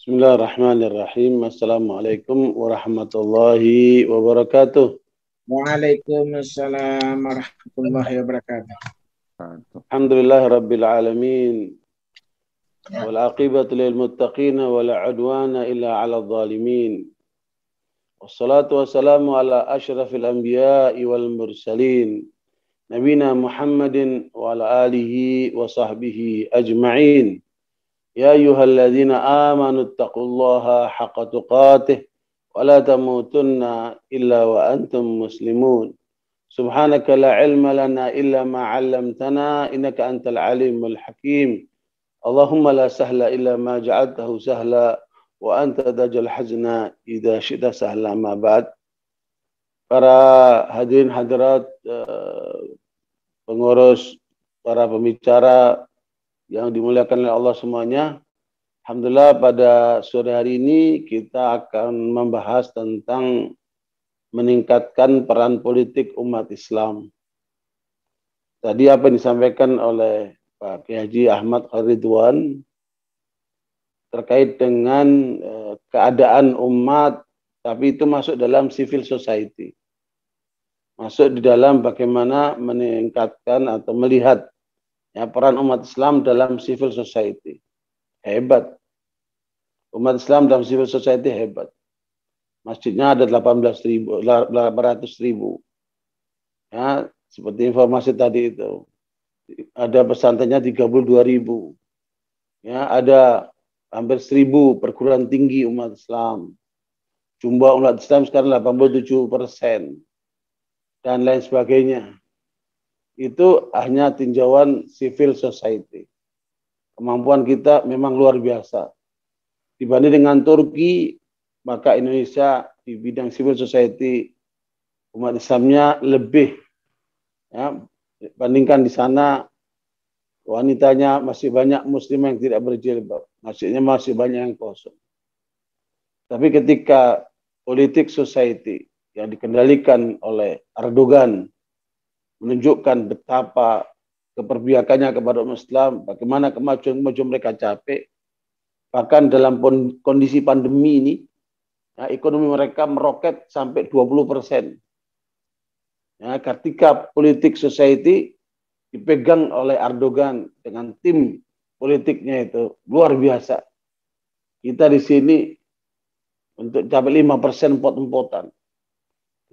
Bismillahirrahmanirrahim. Assalamualaikum warahmatullahi wabarakatuh. Waalaikumsalam warahmatullahi wabarakatuh. Alhamdulillah rabbil alamin. Wal aqibatu lil muttaqin wa la udwana illa 'alal zalimin. Wassalatu wassalamu ala asyrafil anbiya'i wal mursalin. Nabina Muhammadin wa ala alihi wa sahbihi ajma'in. Ya ayyuhalladzina amanu taqullaha haqqa tuqatih wa la tamutunna illa wa antum muslimun. Subhanaka la ilma lana illa ma 'allamtana innaka antal alimul hakim. Allahumma la sahla illa ma ja'altahu sahla wa anta taj'al hazna idza syi'ta sahla ma ba'd. Para hadirin hadirat, pengurus, para pembicara yang dimuliakan oleh Allah semuanya. Alhamdulillah pada sore hari ini kita akan membahas tentang meningkatkan peran politik umat Islam. Tadi apa yang disampaikan oleh Pak Kiai Haji Ahmad Ridwan terkait dengan keadaan umat, tapi itu masuk dalam civil society. Masuk di dalam bagaimana meningkatkan atau melihat ya, peran umat Islam dalam civil society. Hebat. Umat Islam dalam civil society hebat. Masjidnya ada 800.000. Ya, seperti informasi tadi itu. Ada pesantrennya 32.000. Ya, ada hampir 1.000 perguruan tinggi umat Islam. Jumlah umat Islam sekarang 87%. Dan lain sebagainya. Itu hanya tinjauan civil society. Kemampuan kita memang luar biasa. Dibanding dengan Turki, maka Indonesia di bidang civil society umat Islamnya lebih. Ya, bandingkan di sana wanitanya masih banyak muslimah yang tidak berjilbab. Maksudnya masih banyak yang kosong. Tapi ketika politik society yang dikendalikan oleh Erdogan menunjukkan betapa keperbiakannya kepada umat Islam, bagaimana kemajuan mereka capek, bahkan dalam kondisi pandemi ini, ya, ekonomi mereka meroket sampai 20%. Ya, ketika politik society dipegang oleh Erdogan dengan tim politiknya itu luar biasa. Kita di sini untuk capai 5% empot-empotan.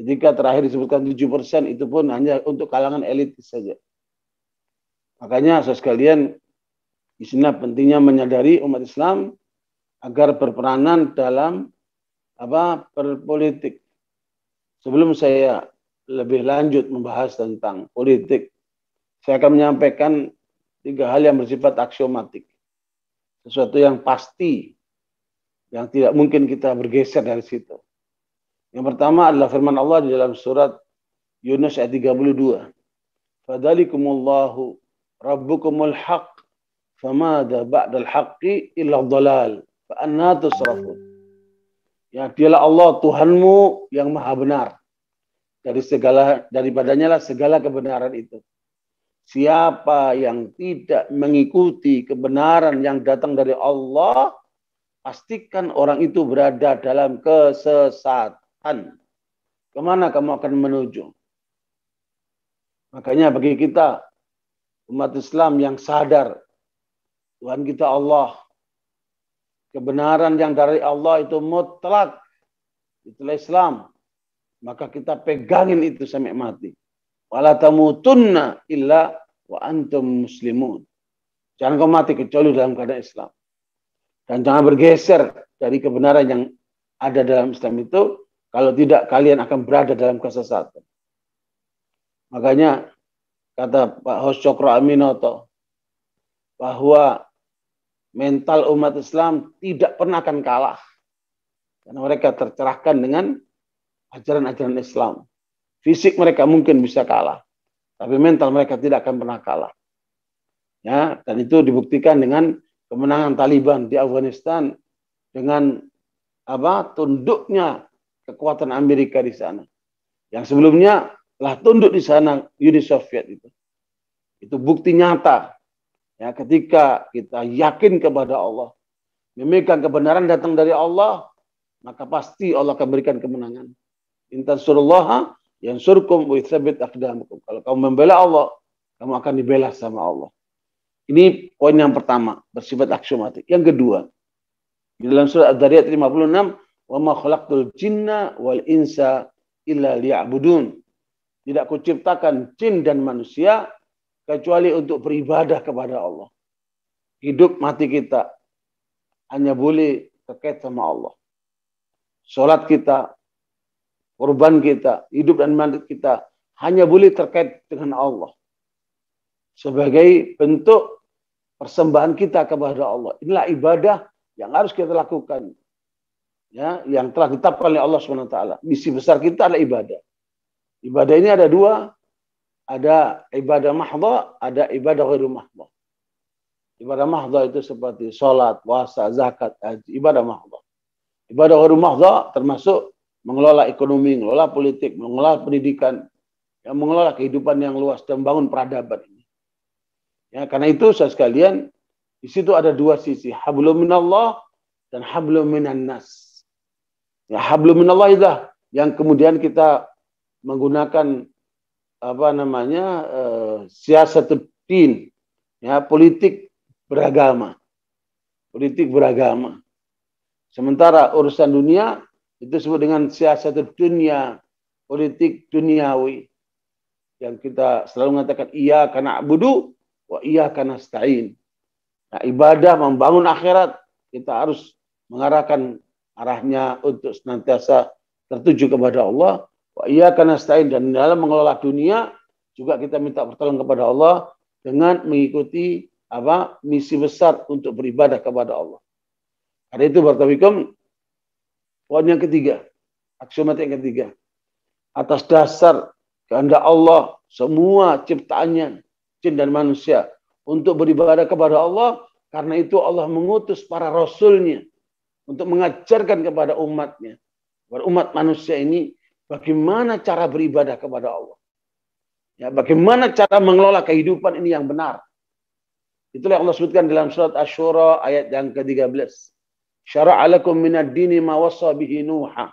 Jika terakhir disebutkan 7%, itu pun hanya untuk kalangan elit saja. Makanya saudara sekalian, di sini pentingnya menyadari umat Islam agar berperanan dalam berpolitik. Sebelum saya lebih lanjut membahas tentang politik, saya akan menyampaikan 3 hal yang bersifat aksiomatik. Sesuatu yang pasti, yang tidak mungkin kita bergeser dari situ. Yang pertama adalah firman Allah di dalam surat Yunus ayat 32. Fadzalikumullahu rabbukumul haq famada ba'dal haqqi illa dhalal fa anna tusrafun. Ya, dialah Allah Tuhanmu yang maha benar. Daripadanya lah segala kebenaran itu. Siapa yang tidak mengikuti kebenaran yang datang dari Allah, pastikan orang itu berada dalam kesesatan. Kemana kamu akan menuju? Makanya bagi kita umat Islam yang sadar Tuhan kita Allah, kebenaran yang dari Allah itu mutlak, itulah Islam, maka kita pegangin itu sampai mati. Wala tamutunna illa wa antum muslimun. Jangan kau mati kecuali dalam keadaan Islam. Dan jangan bergeser dari kebenaran yang ada dalam Islam itu, kalau tidak kalian akan berada dalam kesesatan. Makanya kata Pak Hos Cokro Aminoto bahwa mental umat Islam tidak pernah akan kalah. Karena mereka tercerahkan dengan ajaran-ajaran Islam. Fisik mereka mungkin bisa kalah, tapi mental mereka tidak akan pernah kalah. Ya, dan itu dibuktikan dengan kemenangan Taliban di Afghanistan dengan tunduknya kekuatan Amerika di sana. Yang sebelumnya telah tunduk di sana Uni Soviet itu. Itu bukti nyata. Ya, ketika kita yakin kepada Allah, memegang kebenaran datang dari Allah, maka pasti Allah akan berikan kemenangan. In tansurullaha yansurkum wa yutsabbit aqdamakum. Kalau kamu membela Allah, kamu akan dibela sama Allah. Ini poin yang pertama, bersifat aksiomatik. Yang kedua, di dalam surah Ad-Dariyat 56, wa ma khalaqtul jinna wal insa illa liya'budun. Tidak kuciptakan jin dan manusia kecuali untuk beribadah kepada Allah. Hidup mati kita hanya boleh terkait sama Allah. Sholat kita, korban kita, hidup dan mati kita hanya boleh terkait dengan Allah. Sebagai bentuk persembahan kita kepada Allah. Inilah ibadah yang harus kita lakukan. Ya, yang telah ditetapkan oleh Allah SWT. Misi besar kita adalah ibadah. Ibadah ini ada dua. Ada ibadah mahdha, ada ibadah ghairu mahdha. Ibadah mahdha itu seperti sholat, puasa, zakat, haji. Ibadah mahdha. Ibadah ghairu mahdha termasuk mengelola ekonomi, mengelola politik, mengelola pendidikan, yang mengelola kehidupan yang luas dan membangun peradaban ini. Ya, karena itu saya sekalian, di situ ada dua sisi, hablum minallah dan hablum minan nas. Ya, hablum minallah itu yang kemudian kita menggunakan siasatuddin, ya, politik beragama. Politik beragama. Sementara urusan dunia itu disebut dengan siasatudunya, politik duniawi. Yang kita selalu mengatakan iyyaka na'budu wa iyyaka nasta'in. Nah, ibadah membangun akhirat, kita harus mengarahkan arahnya untuk senantiasa tertuju kepada Allah. Wa iyyaka nasta'in, dan dalam mengelola dunia juga kita minta pertolongan kepada Allah dengan mengikuti misi besar untuk beribadah kepada Allah. Karena itu barakallahu, poin yang ketiga, aksiomatik yang ketiga, atas dasar kehendak Allah semua ciptaannya, jin dan manusia, untuk beribadah kepada Allah. Karena itu Allah mengutus para rasulnya untuk mengajarkan kepada umatnya, kepada umat manusia ini, bagaimana cara beribadah kepada Allah. Ya, bagaimana cara mengelola kehidupan ini yang benar. Itulah yang Allah sebutkan dalam surat Asy-Syura ayat yang ke-13. Syara'a lakum minad dini ma wassa bihi Nuha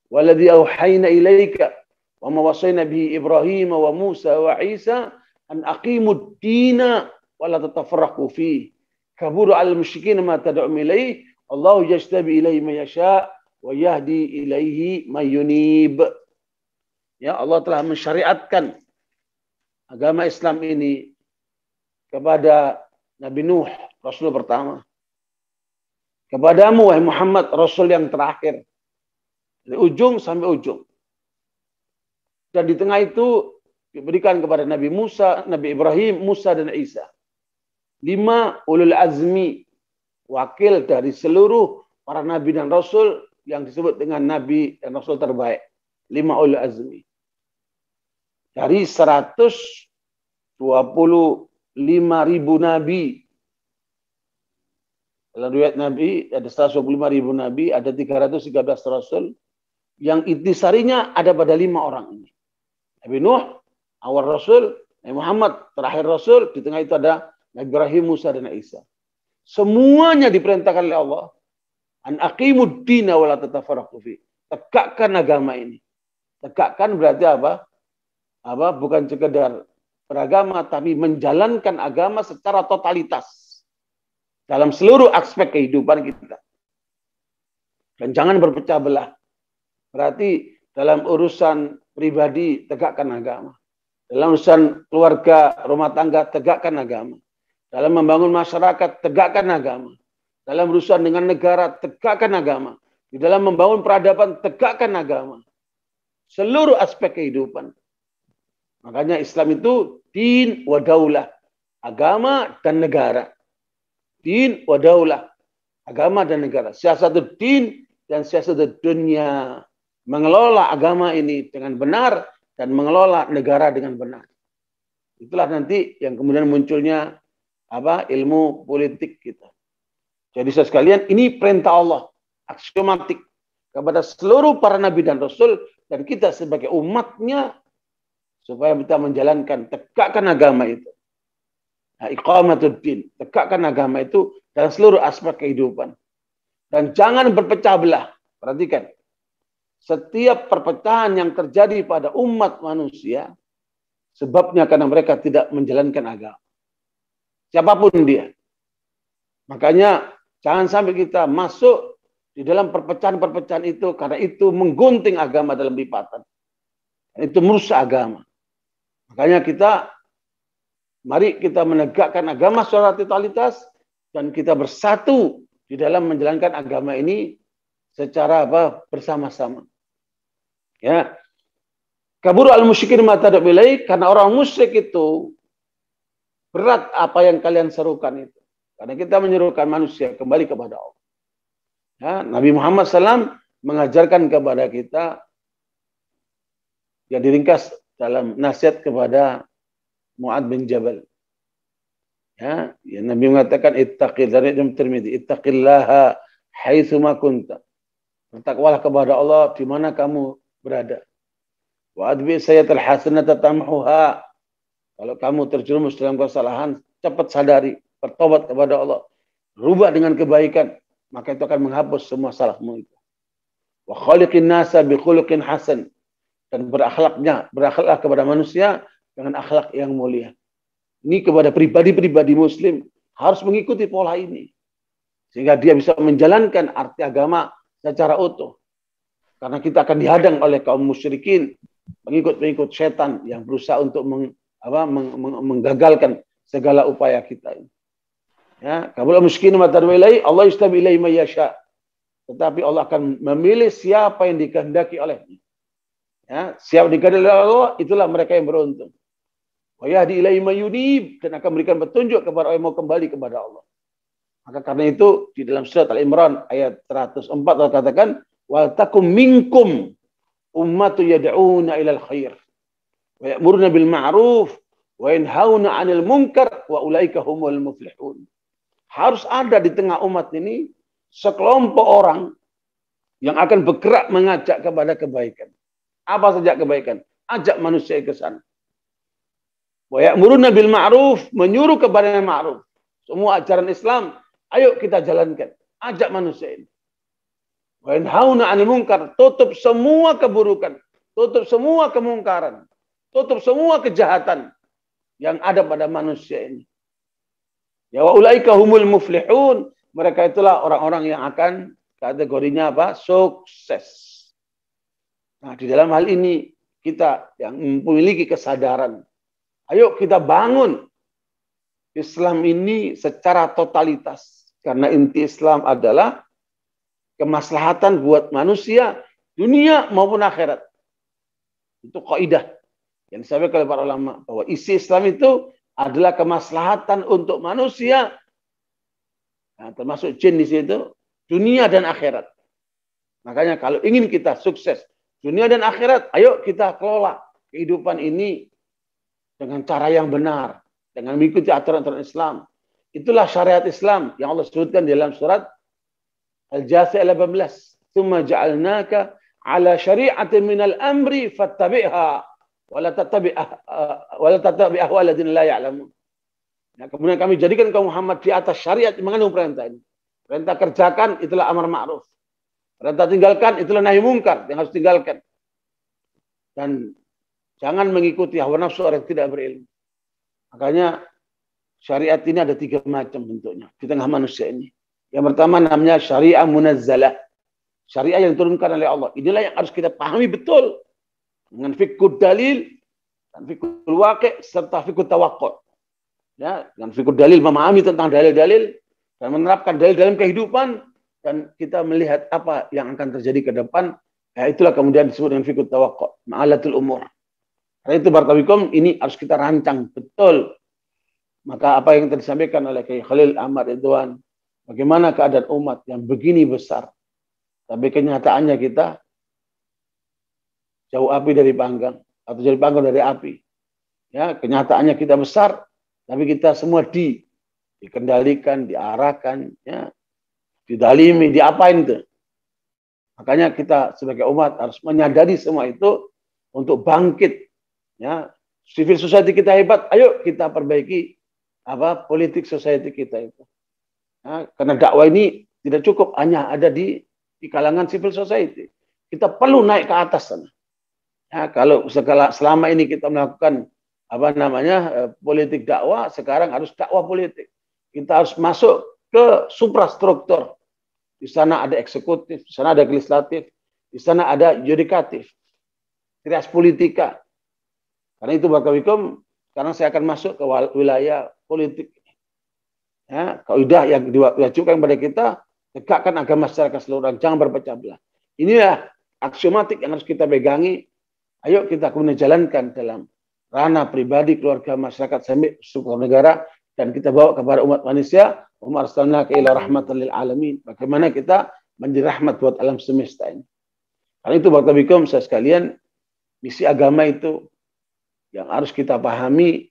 walladzi auhayna ilaika wa ma wassayna bihi Ibrahim wa Musa wa Isa an aqimud dina wa la tatafarraqu fihi. Kabura 'alal musyrikin ma tad'um ilaihi Allahu yajtabi ilaihi man yasha wa yahdi ilaihi may yunib. Ya, Allah telah mensyariatkan agama Islam ini kepada Nabi Nuh, Rasul pertama. Kepadamu, wahai Muhammad, Rasul yang terakhir. Dari ujung sampai ujung. Dan di tengah itu diberikan kepada Nabi Musa, Nabi Ibrahim, Musa, dan Isa. 5 ulul azmi, wakil dari seluruh para Nabi dan Rasul yang disebut dengan Nabi dan Rasul terbaik. 5 ulul azmi. Dari 125.000 Nabi. Dalam riwayat Nabi ada 125.000 Nabi, ada 313 Rasul. Yang intisarinya ada pada 5 orang ini. Nabi Nuh, awal Rasul. Nabi Muhammad, terakhir Rasul. Di tengah itu ada Nabi Ibrahim, Musa, dan Isa. Semuanya diperintahkan oleh Allah. An aqimud dina wa la tatafarraqu fi. Tegakkan agama ini. Tegakkan berarti apa? Bukan sekedar beragama, tapi menjalankan agama secara totalitas. Dalam seluruh aspek kehidupan kita. Dan jangan berpecah belah. Berarti dalam urusan pribadi, tegakkan agama. Dalam urusan keluarga, rumah tangga, tegakkan agama. Dalam membangun masyarakat, tegakkan agama. Dalam urusan dengan negara, tegakkan agama. Di dalam membangun peradaban, tegakkan agama. Seluruh aspek kehidupan. Makanya Islam itu din wa daulah. Agama dan negara. Din wa daulah. Agama dan negara. Siasatul din dan siasatul dunia. Mengelola agama ini dengan benar dan mengelola negara dengan benar. Itulah nanti yang kemudian munculnya ilmu politik kita. Jadi saya sekalian, ini perintah Allah aksiomatik kepada seluruh para nabi dan rasul dan kita sebagai umatnya supaya kita menjalankan, tegakkan agama itu. Iqamatud din, tegakkan agama itu dalam seluruh aspek kehidupan. Dan jangan berpecah belah. Perhatikan. Setiap perpecahan yang terjadi pada umat manusia, sebabnya karena mereka tidak menjalankan agama. Siapapun dia. Makanya jangan sampai kita masuk di dalam perpecahan-perpecahan itu, karena itu menggunting agama dalam lipatan. Itu merusak agama. Makanya mari kita menegakkan agama secara totalitas, dan kita bersatu di dalam menjalankan agama ini secara bersama-sama. Ya. Kabur al-musyrikin ma tad'u ilaih, karena orang musyrik itu berat apa yang kalian serukan itu. Karena kita menyerukan manusia kembali kepada Allah. Ya, Nabi Muhammad SAW mengajarkan kepada kita yang diringkas dalam nasihat kepada Mu'adz bin Jabal. Ya, Nabi mengatakan ittaqillaha haitsu ma kunta. Bertakwalah kepada Allah di mana kamu berada. Wa adbi sayyatal hasanata tamhuha. Kalau kamu terjerumus dalam kesalahan, cepat sadari, bertobat kepada Allah, rubah dengan kebaikan, maka itu akan menghapus semua salahmu itu. Wa khaliqin nasa bi khuluqin hasan, dan berakhlaklah kepada manusia dengan akhlak yang mulia. Ini kepada pribadi-pribadi muslim harus mengikuti pola ini, sehingga dia bisa menjalankan arti agama secara utuh. Karena kita akan dihadang oleh kaum musyrikin, pengikut-pengikut setan yang berusaha untuk menggagalkan segala upaya kita ini. Ya, kabul musyrikin ma tad'u ilaih, Allah yastabi ilaihi may yasha. Tetapi Allah akan memilih siapa yang dikehendaki olehnya. Ya, siapa dikehendaki oleh Allah, itulah mereka yang beruntung. Wa yahdi ilaihi may yunib, dan akan memberikan petunjuk kepada orang yang mau kembali kepada Allah. Maka karena itu di dalam surat Al-Imran ayat 104 Allah katakan, wal takum minkum ummatu yad'una ilal khair wa ya'muruna bil ma'ruf wa yanhauna 'anil munkar wa ulaika humul muflihun. Harus ada di tengah umat ini sekelompok orang yang akan bergerak mengajak kepada kebaikan. Apa saja kebaikan? Ajak manusia ke sana. Wa ya'muruna bil ma'ruf, menyuruh kepada yang ma'ruf. Semua ajaran Islam, ayo kita jalankan. Ajak manusia ini. Wa yanhauna 'anil munkar, tutup semua keburukan, tutup semua kemungkaran, tutup semua kejahatan yang ada pada manusia ini. Ya wa ulaika humul muflihun, mereka itulah orang-orang yang akan kategorinya sukses. Nah, di dalam hal ini kita yang memiliki kesadaran, ayo kita bangun Islam ini secara totalitas, karena inti Islam adalah kemaslahatan buat manusia dunia maupun akhirat. Itu kaidah yang disampaikan oleh para ulama, bahwa isi Islam itu adalah kemaslahatan untuk manusia, nah, termasuk jin di situ, dunia dan akhirat. Makanya kalau ingin kita sukses dunia dan akhirat, ayo kita kelola kehidupan ini dengan cara yang benar, dengan mengikuti aturan-aturan Islam. Itulah syariat Islam yang Allah sebutkan dalam surat Al-Jathiyah 18. Tsumma ja'alnaka ala syari'atin minal amri fattabi'ha wa la tattabi' ahwal ladzina la ya'lamun. Nah, kemudian kami jadikan kaum Muhammad di atas syariat yang mengandung perintah ini. Perintah kerjakan itulah amar ma'ruf. Perintah tinggalkan itulah nahi mungkar yang harus tinggalkan. Dan jangan mengikuti hawa nafsu orang yang tidak berilmu. Makanya syariat ini ada 3 macam bentuknya di tengah manusia ini. Yang pertama namanya syariah munazzalah. Syariah yang diturunkan oleh Allah. Inilah yang harus kita pahami betul. Dengan fiqhud dalil, dan fiqhul waqi', serta fiqhud tawaqqu'. Ya, dengan fiqhud dalil, memahami tentang dalil-dalil, dan menerapkan dalil dalam kehidupan, dan kita melihat apa yang akan terjadi ke depan. Ya, itulah kemudian disebut dengan fiqhud tawaqqu', ma'alatul umur. Karena itu Barakallahu ini harus kita rancang betul. Maka apa yang tadi disampaikan oleh Kiai Khalil Ahmad Ridwan, bagaimana keadaan umat yang begini besar, tapi kenyataannya kita jauh api dari panggang, atau jadi panggang dari api. Ya, kenyataannya kita besar, tapi kita semua dikendalikan, diarahkan, ya, didalimi, diapain itu. Makanya kita sebagai umat harus menyadari semua itu untuk bangkit. Ya, civil society kita hebat, ayo kita perbaiki politik society kita itu. Ya, karena dakwah ini Tidak cukup hanya ada di kalangan civil society. Kita perlu naik ke atas sana. Ya, kalau selama ini kita melakukan politik dakwah, sekarang harus dakwah politik. Kita harus masuk ke suprastruktur. Di sana ada eksekutif, di sana ada legislatif, di sana ada yudikatif, trias politika. Karena itu Barakallahu, sekarang saya akan masuk ke wilayah politik. Ya, kaidah yang diwajibkan kepada kita, tegakkan agama secara keseluruhan, jangan berpecah belah. Inilah aksiomatik yang harus kita pegangi. Ayo kita kemudian jalankan dalam ranah pribadi, keluarga, masyarakat, sampai suku negara, dan kita bawa kepada umat manusia. Wa arsalnaka ila rahmatan lil alamin. Bagaimana kita menjadi rahmat buat alam semesta ini. Karena itu Barakallahu saya sekalian, misi agama itu yang harus kita pahami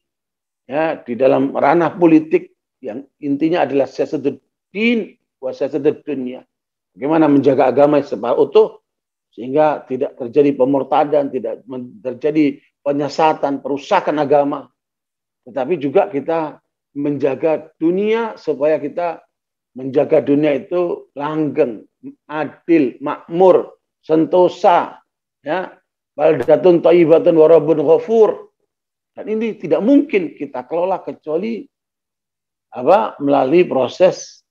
ya di dalam ranah politik yang intinya adalah siyasatud din wa siyasatud dunya. Bagaimana menjaga agama secara utuh sehingga tidak terjadi pemurtadan, tidak terjadi penyesatan, perusakan agama. Tetapi juga kita menjaga dunia supaya kita menjaga dunia itu langgeng, adil, makmur, sentosa, ya, baldatun thayyibatun wa rabbun ghafur. Dan ini tidak mungkin kita kelola kecuali melalui proses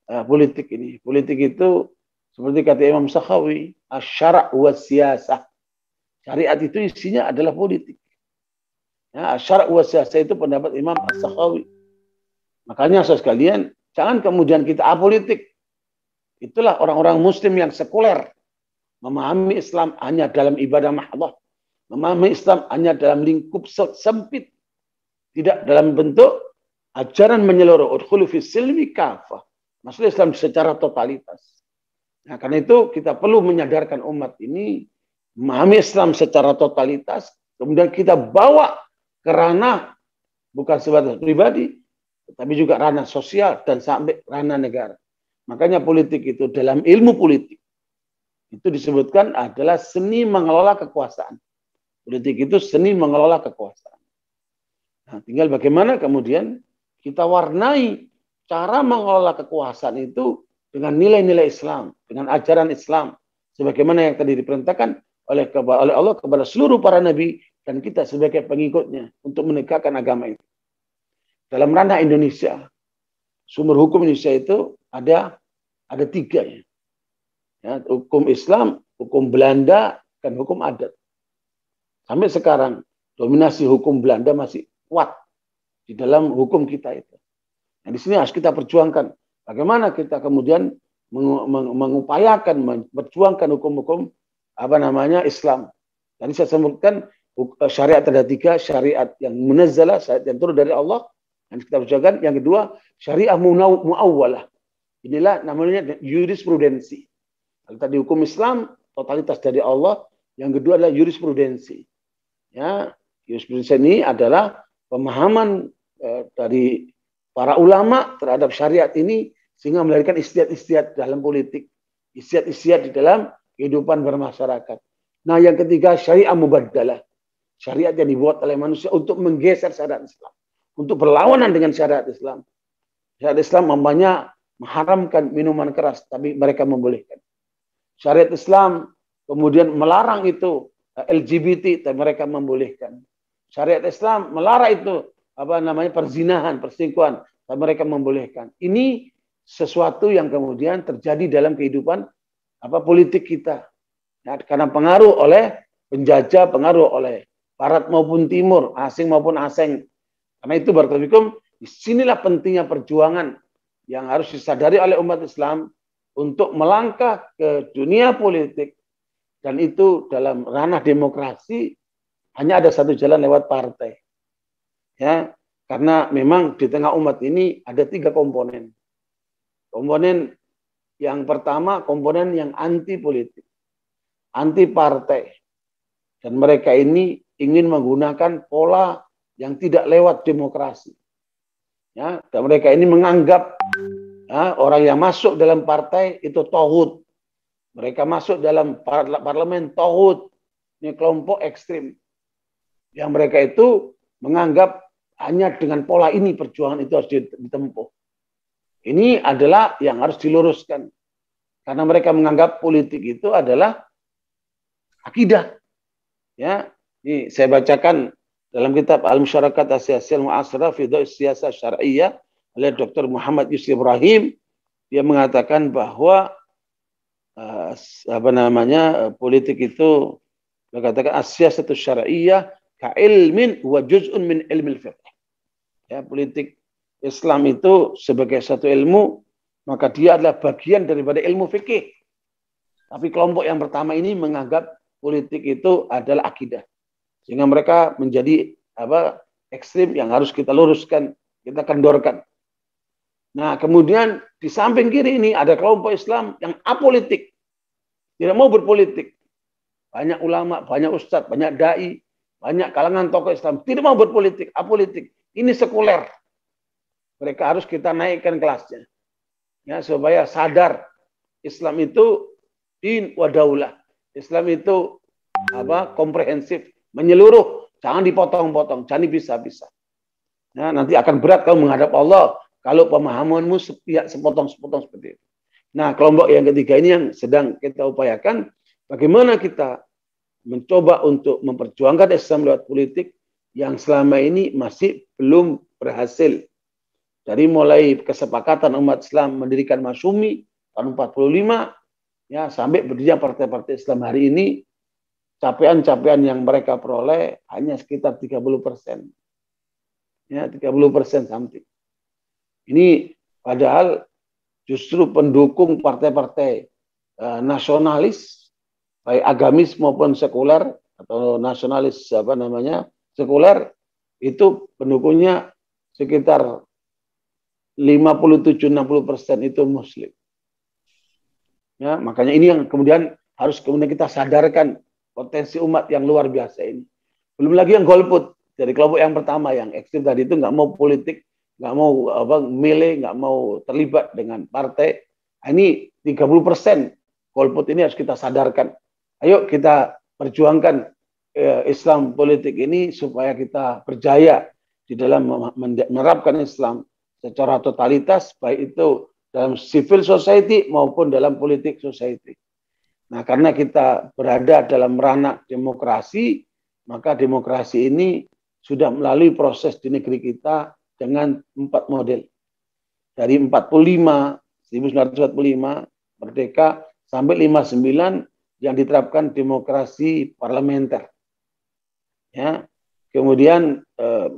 politik ini. Politik itu seperti kata Imam Sakhawi, asy-syara' wa siyasah. Syariat itu isinya adalah politik. Ya, asy-syara' wa siyasah itu pendapat Imam As-Sakhawi. Makanya saudara sekalian, jangan kemudian kita apolitik. Itulah orang-orang muslim yang sekuler. Memahami Islam hanya dalam ibadah mahdhah. Memahami Islam hanya dalam lingkup sempit. Tidak dalam bentuk ajaran menyeluruh. Udkhulu fis silmi kafah. Maksudnya Islam secara totalitas. Nah, karena itu kita perlu menyadarkan umat ini memahami Islam secara totalitas, kemudian kita bawa ke ranah bukan sebatas pribadi, tetapi juga ranah sosial dan sampai ranah negara. Makanya politik itu dalam ilmu politik itu disebutkan adalah seni mengelola kekuasaan. Politik itu seni mengelola kekuasaan. Nah, tinggal bagaimana kemudian kita warnai cara mengelola kekuasaan itu dengan nilai-nilai Islam, dengan ajaran Islam, sebagaimana yang tadi diperintahkan oleh Allah kepada seluruh para nabi dan kita sebagai pengikutnya untuk menegakkan agama itu. Dalam ranah Indonesia, sumber hukum Indonesia itu ada 3 ya. Ya, hukum Islam, hukum Belanda, dan hukum adat. Sampai sekarang dominasi hukum Belanda masih kuat di dalam hukum kita itu. Nah, di sini harus kita perjuangkan. Bagaimana kita kemudian mengupayakan, memperjuangkan hukum-hukum Islam. Tadi saya sebutkan syariat ada 3, syariat yang munazzalah, syariat yang turun dari Allah, yang kita perjuangkan. Yang kedua, syariah muawwalah. Inilah namanya jurisprudensi. Kalau tadi hukum Islam, totalitas dari Allah. Yang kedua adalah jurisprudensi. Ya, jurisprudensi ini adalah pemahaman dari para ulama terhadap syariat ini sehingga melahirkan istiad-istiad dalam politik, istiad-istiad di dalam kehidupan bermasyarakat. Nah, yang ketiga syariah mubaddalah. Syariat yang dibuat oleh manusia untuk menggeser syariat Islam, untuk berlawanan dengan syariat Islam. Syariat Islam umpamanya mengharamkan minuman keras, tapi mereka membolehkan. Syariat Islam kemudian melarang itu LGBT, tapi mereka membolehkan. Syariat Islam melarang itu perzinahan, perselingkuhan, tapi mereka membolehkan. Ini sesuatu yang kemudian terjadi dalam kehidupan politik kita. Ya, karena pengaruh oleh penjajah, pengaruh oleh barat maupun timur, asing maupun asing. Karena itu Barakallahu, disinilah pentingnya perjuangan yang harus disadari oleh umat Islam untuk melangkah ke dunia politik. Dan itu dalam ranah demokrasi hanya ada satu jalan, lewat partai. Ya, karena memang di tengah umat ini ada 3 komponen. Komponen yang pertama, komponen yang anti politik, anti partai. Dan mereka ini ingin menggunakan pola yang tidak lewat demokrasi. Ya, dan mereka ini menganggap orang yang masuk dalam partai itu tauhid. Mereka masuk dalam parlemen tauhid. Ini kelompok ekstrim. Yang mereka itu menganggap hanya dengan pola ini perjuangan itu harus ditempuh. Ini adalah yang harus diluruskan. Karena mereka menganggap politik itu adalah akidah. Ya, ini saya bacakan dalam kitab Al-Musyarakat As-Siyasiyah Al-Mu'asirah fi Da'i Siyasah Syar'iyyah oleh Dr. Muhammad Yusuf Ibrahim. Dia mengatakan bahwa politik itu mengatakan as-siyasatu syar'iyyah ka ilmin wa juz'un min ilmil fiqh. Ya, politik Islam itu sebagai satu ilmu, maka dia adalah bagian daripada ilmu fikih. Tapi kelompok yang pertama ini menganggap politik itu adalah akidah. Sehingga mereka menjadi ekstrim yang harus kita luruskan, kita kendorkan. Nah, kemudian di samping kiri ini ada kelompok Islam yang apolitik. Tidak mau berpolitik. Banyak ulama, banyak ustadz, banyak dai, banyak kalangan tokoh Islam tidak mau berpolitik, apolitik. Ini sekuler. Mereka harus kita naikkan kelasnya. Ya, supaya sadar Islam itu din wa daulah. Islam itu komprehensif, menyeluruh, jangan dipotong-potong, jangan dipisah-pisah. Nah, nanti akan berat kamu menghadap Allah kalau pemahamanmu sepotong-sepotong seperti itu. Nah, kelompok yang ketiga ini yang sedang kita upayakan, bagaimana kita mencoba untuk memperjuangkan Islam lewat politik yang selama ini masih belum berhasil. Dari mulai kesepakatan umat Islam mendirikan Masyumi tahun 45, ya, sampai berdirinya partai-partai Islam hari ini, capaian-capaian yang mereka peroleh hanya sekitar 30%. Ya, 30% something. Ini padahal justru pendukung partai-partai nasionalis, baik agamis maupun sekuler atau nasionalis sekuler, itu pendukungnya sekitar 57-60% itu Muslim. Ya, makanya ini yang kemudian harus kita sadarkan potensi umat yang luar biasa ini. Belum lagi yang golput dari kelompok yang pertama yang ekstrim tadi itu nggak mau politik, nggak mau milih, nggak mau terlibat dengan partai. Ini 30% golput ini harus kita sadarkan. Ayo kita perjuangkan Islam politik ini supaya kita berjaya di dalam menerapkan Islam secara totalitas, baik itu dalam civil society maupun dalam politik society. Nah, karena kita berada dalam ranah demokrasi, maka demokrasi ini sudah melalui proses di negeri kita dengan 4 model. Dari 1945 merdeka sampai 59 yang diterapkan demokrasi parlementer. Ya, kemudian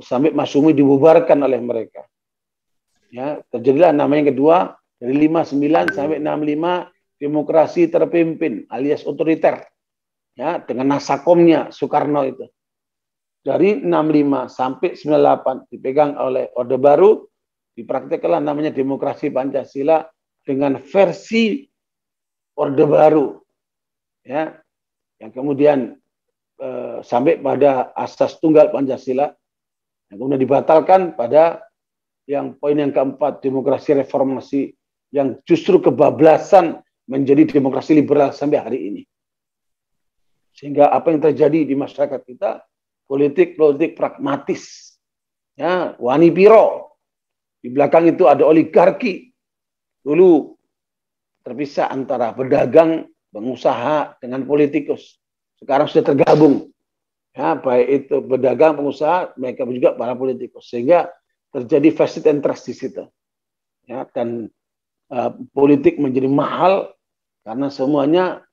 sampai Masyumi dibubarkan oleh mereka. Ya, terjadilah namanya yang kedua dari 59 sampai 65 demokrasi terpimpin alias otoriter. Ya, dengan nasakomnya Soekarno itu. Dari 65 sampai 98 dipegang oleh Orde Baru, dipraktikkanlah namanya demokrasi Pancasila dengan versi Orde Baru. Ya, yang kemudian sampai pada asas tunggal Pancasila, yang kemudian dibatalkan pada yang poin yang keempat, demokrasi reformasi yang justru kebablasan menjadi demokrasi liberal sampai hari ini. Sehingga apa yang terjadi di masyarakat kita, politik pragmatis. Ya, wani piro. Di belakang itu ada oligarki. Dulu terpisah antara pedagang, pengusaha dengan politikus. Sekarang sudah tergabung. Ya, baik itu pedagang, pengusaha, mereka juga para politikus. Sehingga terjadi vested interest di situ. Ya, dan politik menjadi mahal karena semuanya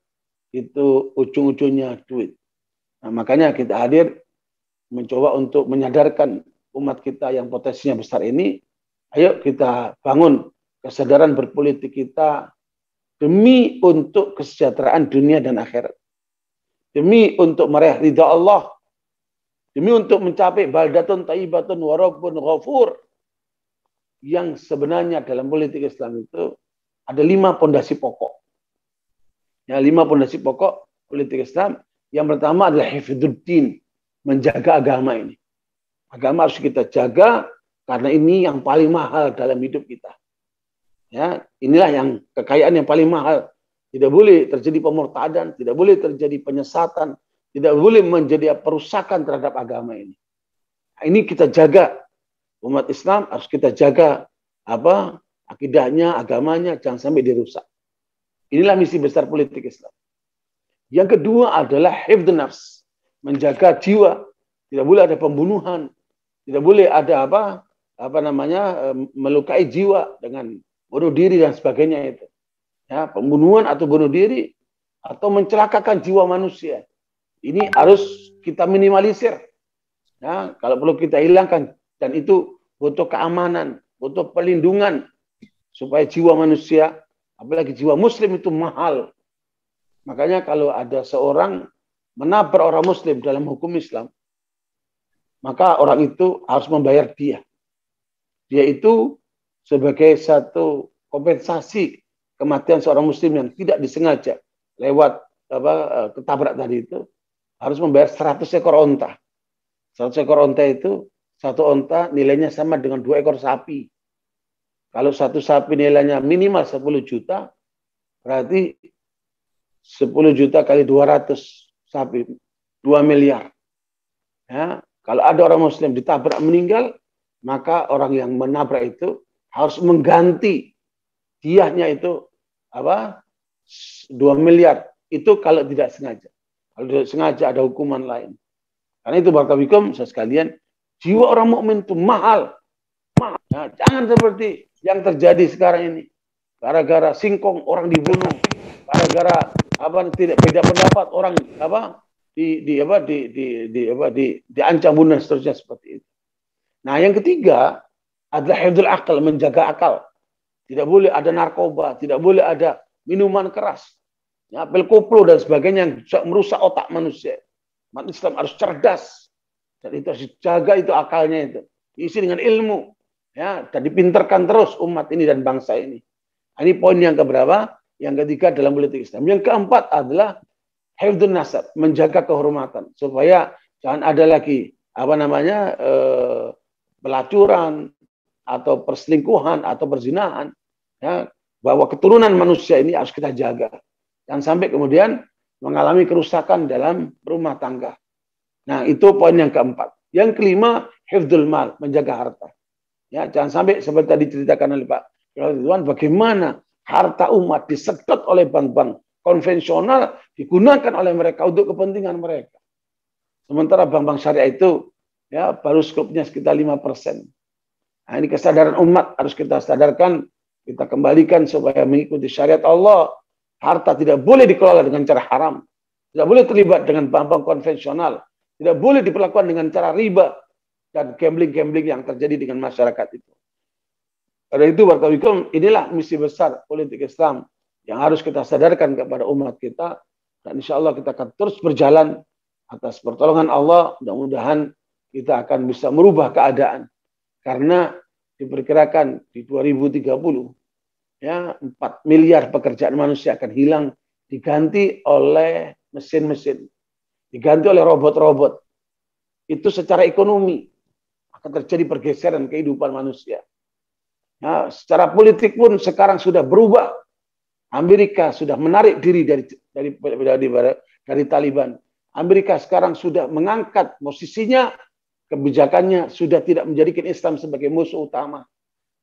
itu ujung-ujungnya duit. Nah, makanya kita hadir mencoba untuk menyadarkan umat kita yang potensinya besar ini. Ayo kita bangun kesadaran berpolitik kita demi untuk kesejahteraan dunia dan akhirat. Demi untuk meraih ridha Allah. Demi untuk mencapai baldatun thayyibatun wa rabbun ghafur. Yang sebenarnya dalam politik Islam itu ada 5 pondasi pokok. Ya, 5 pondasi pokok politik Islam. Yang pertama adalah hifdzuddin, menjaga agama ini. Agama harus kita jaga karena ini yang paling mahal dalam hidup kita. Ya, inilah yang kekayaan yang paling mahal. Tidak boleh terjadi pemurtadan, tidak boleh terjadi penyesatan, tidak boleh menjadi perusakan terhadap agama ini. Nah, ini kita jaga. Umat Islam harus kita jaga akidahnya, agamanya, jangan sampai dirusak. Inilah misi besar politik Islam. Yang kedua adalah hifdzun nafs, menjaga jiwa. Tidak boleh ada pembunuhan, tidak boleh ada melukai jiwa dengan bunuh diri dan sebagainya itu. Ya, pembunuhan atau bunuh diri atau mencelakakan jiwa manusia. Ini harus kita minimalisir. Ya, kalau perlu kita hilangkan, dan itu butuh keamanan, butuh perlindungan supaya jiwa manusia, apalagi jiwa muslim itu mahal. Makanya kalau ada seorang menabrak orang muslim dalam hukum Islam, maka orang itu harus membayar dia. Dia itu sebagai satu kompensasi kematian seorang muslim yang tidak disengaja lewat ketabrak tadi itu, harus membayar 100 ekor onta. 100 ekor onta itu, satu onta nilainya sama dengan 2 ekor sapi. Kalau satu sapi nilainya minimal 10 juta, berarti 10 juta kali 200 sapi, 2 miliar. Ya, kalau ada orang muslim ditabrak meninggal, maka orang yang menabrak itu harus mengganti diahnya itu 2 miliar. Itu kalau tidak sengaja. Kalau tidak sengaja ada hukuman lain. Karena itu barakallahu saya sekalian, jiwa orang mukmin itu mahal. Ya, jangan seperti yang terjadi sekarang ini. Gara-gara singkong orang dibunuh, gara-gara tidak beda pendapat orang diancam bunuh dan seterusnya seperti itu. Nah, yang ketiga adalah hifdzul akal, menjaga akal. Tidak boleh ada narkoba, tidak boleh ada minuman keras, ya, pil koplo dan sebagainya yang merusak otak manusia. Umat Islam harus cerdas, dan itu harus dijaga itu akalnya itu, diisi dengan ilmu, ya, dan dipinterkan terus umat ini dan bangsa ini. Ini poin yang keberapa? Yang ketiga dalam politik Islam. Yang keempat adalah hifdzun nasab, menjaga kehormatan supaya jangan ada lagi pelacuran atau perselingkuhan atau perzinahan, ya, bahwa keturunan manusia ini harus kita jaga. Jangan sampai kemudian mengalami kerusakan dalam rumah tangga. Nah, itu poin yang keempat. Yang kelima, hifdzul mal, menjaga harta. Ya, jangan sampai seperti tadi diceritakan oleh Pak Ridwan, bagaimana harta umat disedot oleh bank-bank konvensional, digunakan oleh mereka untuk kepentingan mereka. Sementara bank-bank syariah itu, ya, baru skupnya sekitar 5%. Nah, ini kesadaran umat harus kita sadarkan, kita kembalikan supaya mengikuti syariat Allah. Harta tidak boleh dikelola dengan cara haram, tidak boleh terlibat dengan bank-bank konvensional, tidak boleh diperlakukan dengan cara riba dan gambling-gambling yang terjadi dengan masyarakat itu. Karena itu, inilah misi besar politik Islam yang harus kita sadarkan kepada umat kita, dan insya Allah kita akan terus berjalan atas pertolongan Allah. Mudah-mudahan kita akan bisa merubah keadaan. Karena diperkirakan di 2030, ya, 4 miliar pekerjaan manusia akan hilang, diganti oleh mesin-mesin, diganti oleh robot-robot. Itu secara ekonomi akan terjadi pergeseran kehidupan manusia. Ya, secara politik pun sekarang sudah berubah. Amerika sudah menarik diri dari Taliban. Amerika sekarang sudah mengangkat posisinya, kebijakannya sudah tidak menjadikan Islam sebagai musuh utama.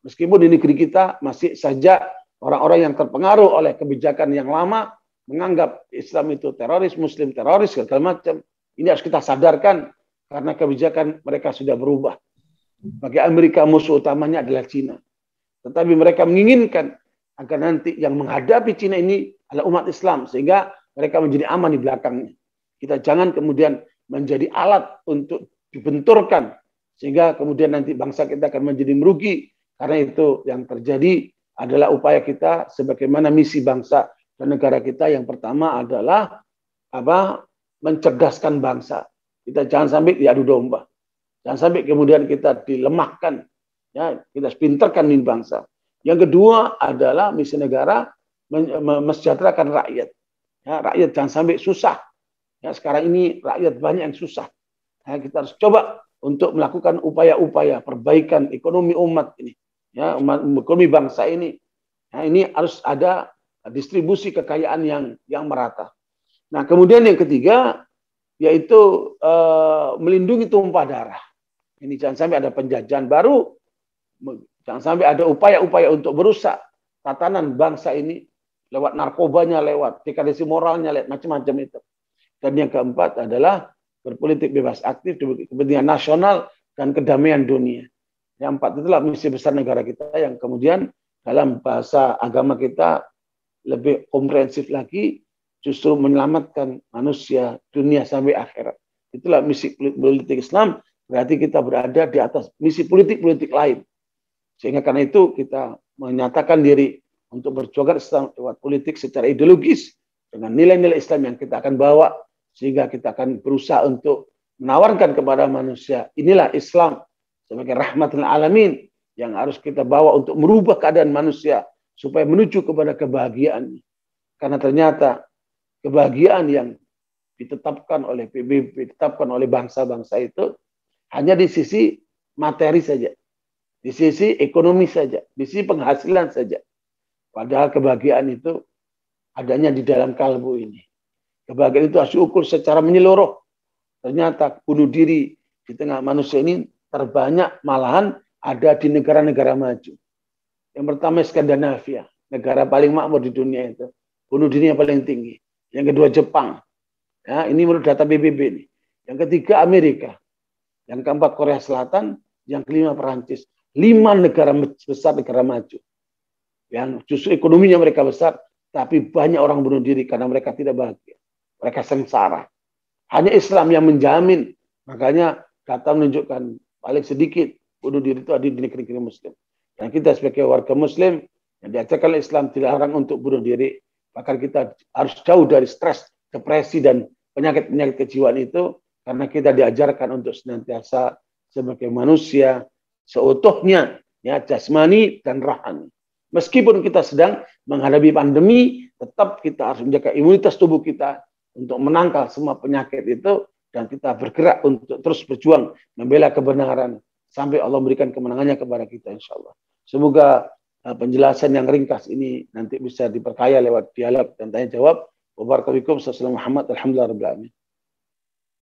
Meskipun di negeri kita masih saja orang-orang yang terpengaruh oleh kebijakan yang lama menganggap Islam itu teroris, Muslim teroris, segala macam. Ini harus kita sadarkan karena kebijakan mereka sudah berubah. Bagi Amerika musuh utamanya adalah Cina. Tetapi mereka menginginkan agar nanti yang menghadapi Cina ini adalah umat Islam, sehingga mereka menjadi aman di belakangnya. Kita jangan kemudian menjadi alat untuk dibenturkan, sehingga kemudian nanti bangsa kita akan menjadi merugi. Karena itu yang terjadi adalah upaya kita sebagaimana misi bangsa dan negara kita. Yang pertama adalah mencerdaskan bangsa. Kita jangan sampai diadu domba. Jangan sampai kemudian kita dilemahkan. Ya, kita pinterkan ini bangsa. Yang kedua adalah misi negara mesejahterakan rakyat. Ya, rakyat jangan sampai susah. Ya, sekarang ini rakyat banyak yang susah. Ya, kita harus coba untuk melakukan upaya-upaya perbaikan ekonomi umat ini, ya, ekonomi bangsa ini. Nah, ini harus ada distribusi kekayaan yang merata. Nah, kemudian yang ketiga yaitu melindungi tumpah darah. Ini jangan sampai ada penjajahan baru Jangan sampai ada upaya-upaya untuk merusak tatanan bangsa ini lewat narkobanya, lewat degradasi moralnya, lewat macam-macam itu. Dan yang keempat adalah berpolitik bebas aktif demi kepentingan nasional dan kedamaian dunia. Yang empat itulah misi besar negara kita yang kemudian dalam bahasa agama kita lebih komprehensif lagi, justru menyelamatkan manusia dunia sampai akhirat. Itulah misi politik Islam, berarti kita berada di atas misi politik-politik lain. Sehingga karena itu kita menyatakan diri untuk berjuang Islam lewat politik secara ideologis dengan nilai-nilai Islam yang kita akan bawa, sehingga kita akan berusaha untuk menawarkan kepada manusia, inilah Islam sebagai rahmatul alamin yang harus kita bawa untuk merubah keadaan manusia supaya menuju kepada kebahagiaan. Karena ternyata kebahagiaan yang ditetapkan oleh PBB, ditetapkan oleh bangsa-bangsa itu hanya di sisi materi saja, di sisi ekonomi saja, di sisi penghasilan saja. Padahal kebahagiaan itu adanya di dalam kalbu ini. Kebahagiaan itu harus diukur secara menyeluruh. Ternyata bunuh diri di tengah manusia ini terbanyak malahan ada di negara-negara maju. Yang pertama Skandinavia, negara paling makmur di dunia itu. Bunuh diri yang paling tinggi. Yang kedua Jepang. Ya, ini menurut data PBB ini. Yang ketiga Amerika. Yang keempat Korea Selatan. Yang kelima Perancis. 5 negara besar, negara maju. Yang justru ekonominya mereka besar, tapi banyak orang bunuh diri karena mereka tidak bahagia. Mereka sengsara. Hanya Islam yang menjamin. Makanya data menunjukkan paling sedikit bunuh diri itu ada di negeri-negeri Muslim. Dan kita sebagai warga Muslim yang diajarkan Islam dilarang untuk bunuh diri. Bahkan kita harus jauh dari stres, depresi, dan penyakit-penyakit kejiwaan itu. Karena kita diajarkan untuk senantiasa sebagai manusia seutuhnya, ya, jasmani dan rohani. Meskipun kita sedang menghadapi pandemi, tetap kita harus menjaga imunitas tubuh kita untuk menangkal semua penyakit itu, dan kita bergerak untuk terus berjuang membela kebenaran sampai Allah memberikan kemenangannya kepada kita, insya Allah. Semoga penjelasan yang ringkas ini nanti bisa diperkaya lewat dialog dan tanya jawab. Wabarakatuh. Wassalamualaikum warahmatullahi wabarakatuh. Alhamdulillah rabbil alamin.